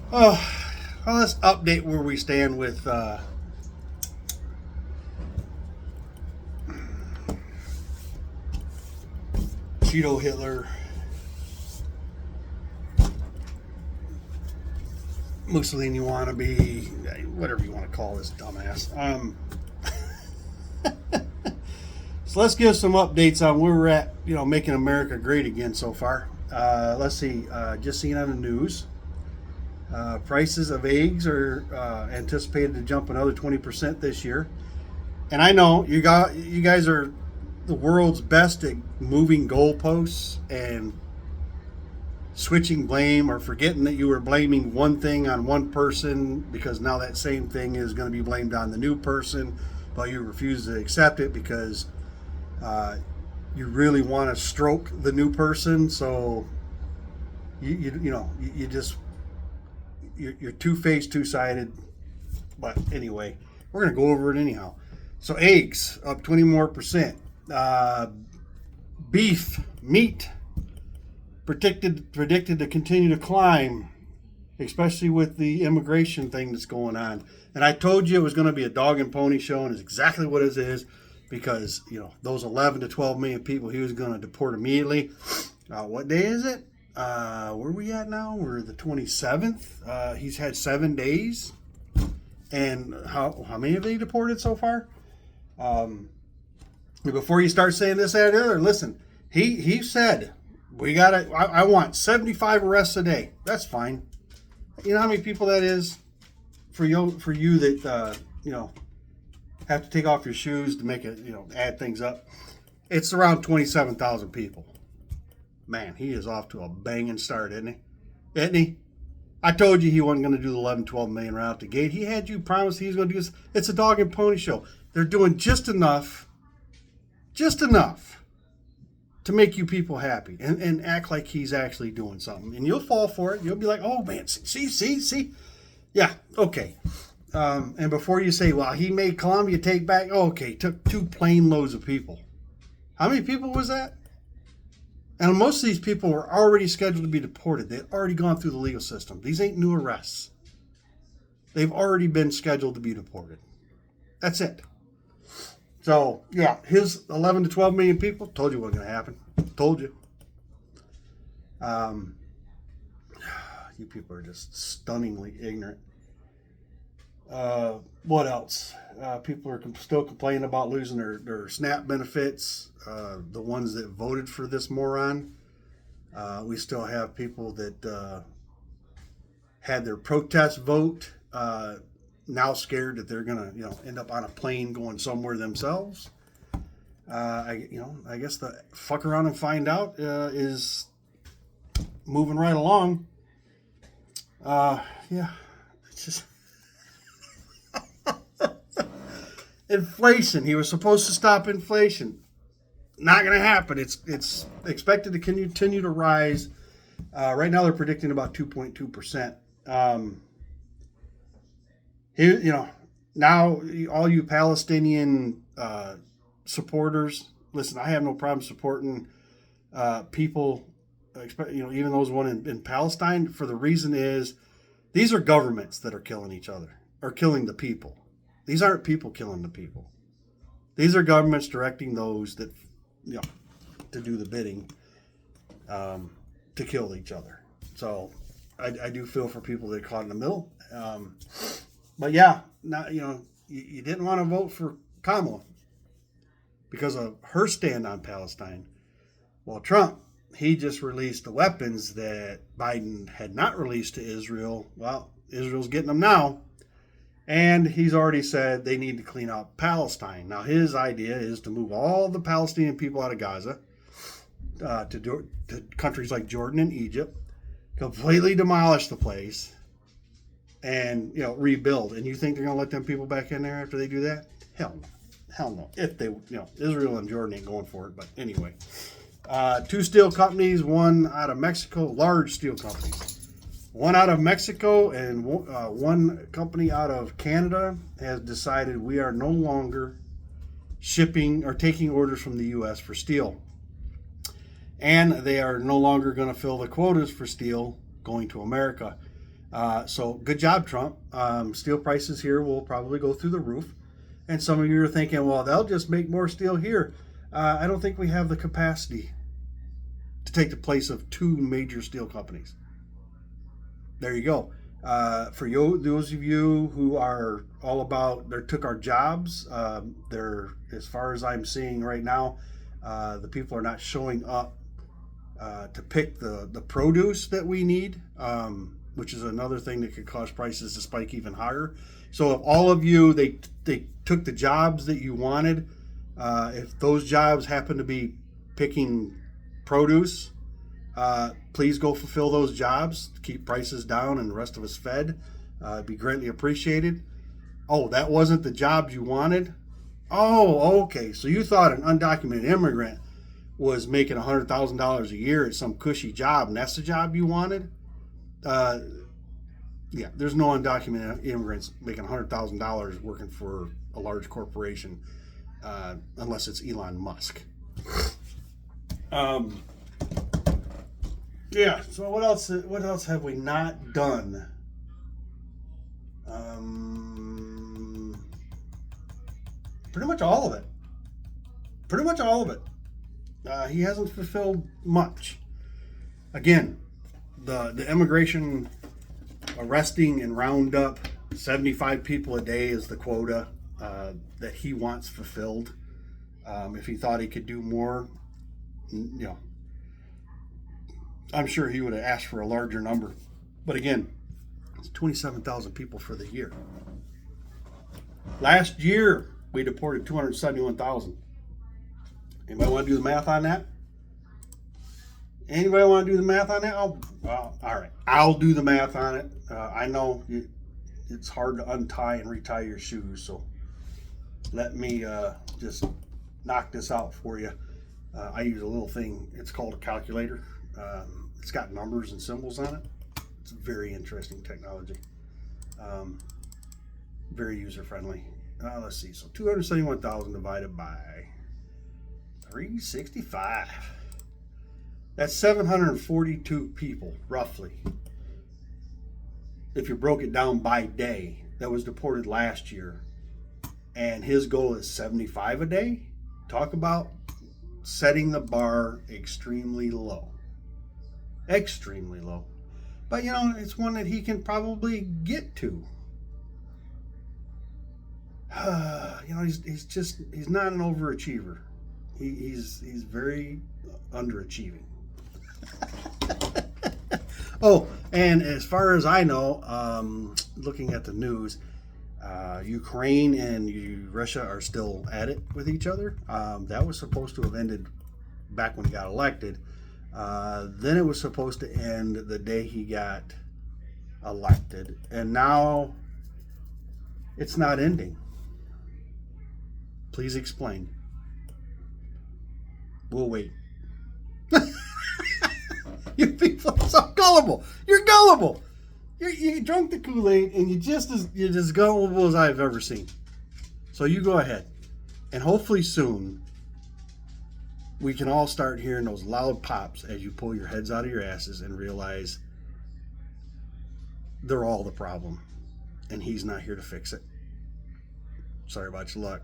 Oh, well, let's update where we stand with Cheeto Hitler, Mussolini wannabe, whatever you want to call this dumbass. So let's give some updates on where we're at, making America great again so far. Let's see, just seen on the news, prices of eggs are anticipated to jump another 20% this year. And I know you guys are the world's best at moving goalposts and switching blame or forgetting that you were blaming one thing on one person because now that same thing is going to be blamed on the new person, but you refuse to accept it because you really want to stroke the new person. So you just you're two-faced, two-sided. But anyway, we're going to go over it anyhow. So eggs up 20 more percent. Beef, meat predicted to continue to climb, especially with the immigration thing that's going on. And I told you it was going to be a dog and pony show, and it's exactly what it is, because those 11 to 12 million people he was going to deport immediately. What day is it? Where are we at now? We're the 27th. He's had 7 days. And how many have they deported so far? Before you start saying this, that, or the other, listen. He said I want 75 arrests a day. That's fine. You know how many people that is for you that have to take off your shoes to make it add things up. It's around 27,000 people. Man, he is off to a banging start, isn't he? Isn't he? I told you he wasn't going to do the 11, 12 million right out the gate. He had you promised he was going to do this. It's a dog and pony show. They're doing just enough to make you people happy and act like he's actually doing something. And you'll fall for it. You'll be like, oh, man, see. Yeah, okay. And before you say, well, he made Colombia take back, okay, took 2 plane loads of people. How many people was that? And most of these people were already scheduled to be deported. They had already gone through the legal system. These ain't new arrests. They've already been scheduled to be deported. That's it. So, yeah, his 11 to 12 million people, told you what was going to happen. Told you. You people are just stunningly ignorant. What else? People are still complaining about losing their SNAP benefits. The ones that voted for this moron. We still have people that had their protest vote now scared that they're gonna end up on a plane going somewhere themselves. I guess the fuck around and find out is moving right along. Yeah, it's just inflation. He was supposed to stop inflation. Not going to happen. It's expected to continue to rise. Right now, they're predicting about 2.2%. Now all you Palestinian supporters, listen. I have no problem supporting people. Even those one in Palestine. For the reason is, these are governments that are killing each other or killing the people. These aren't people killing the people. These are governments directing those that to do the bidding to kill each other. So I do feel for people that are caught in the middle. But yeah, not, you didn't want to vote for Kamala because of her stand on Palestine. Well, Trump, he just released the weapons that Biden had not released to Israel. Well, Israel's getting them now. And he's already said they need to clean out Palestine. Now, his idea is to move all the Palestinian people out of Gaza to countries like Jordan and Egypt, completely demolish the place, and rebuild. And you think they're going to let them people back in there after they do that? Hell no. If they, Israel and Jordan ain't going for it. But anyway, 2 steel companies, one out of Mexico, large steel companies. One out of Mexico and one company out of Canada has decided we are no longer shipping or taking orders from the U.S. for steel. And they are no longer going to fill the quotas for steel going to America. So good job, Trump. Steel prices here will probably go through the roof. And some of you are thinking, well, they'll just make more steel here. I don't think we have the capacity to take the place of two major steel companies. There you go. For you, those of you who are all about, they took our jobs. They're, as far as I'm seeing right now, the people are not showing up to pick the produce that we need, which is another thing that could cause prices to spike even higher. So if all of you, they took the jobs that you wanted, if those jobs happen to be picking produce, please go fulfill those jobs, keep prices down and the rest of us fed. It'd be greatly appreciated. Oh, that wasn't the jobs you wanted? Oh, okay. So you thought an undocumented immigrant was making $100,000 a year at some cushy job, and that's the job you wanted? Yeah, there's no undocumented immigrants making $100,000 working for a large corporation, unless it's Elon Musk. Yeah. So what else? What else have we not done? Pretty much all of it. Pretty much all of it. He hasn't fulfilled much. Again, the immigration arresting and round up 75 people a day is the quota that he wants fulfilled. If he thought he could do more, I'm sure he would have asked for a larger number. But again, it's 27,000 people for the year. Last year, we deported 271,000. Anybody want to do the math on that? Anybody want to do the math on that? All right. I'll do the math on it. I know it's hard to untie and retie your shoes, so let me just knock this out for you. I use a little thing. It's called a calculator. It's got numbers and symbols on it. It's very interesting technology. Very user-friendly. Let's see. So 271,000 divided by 365. That's 742 people, roughly. If you broke it down by day, that was deported last year. And his goal is 75 a day. Talk about setting the bar extremely low. Extremely low. But, it's one that he can probably get to. He's not an overachiever. He's very underachieving. Oh, and as far as I know, looking at the news, Ukraine and Russia are still at it with each other. That was supposed to have ended back when he got elected. Then it was supposed to end the day he got elected. And now it's not ending. Please explain. We'll wait. You people are so gullible. You're gullible. You drunk the Kool-Aid and you're as gullible as I've ever seen. So you go ahead. And hopefully soon we can all start hearing those loud pops as you pull your heads out of your asses and realize they're all the problem. And he's not here to fix it. Sorry about your luck.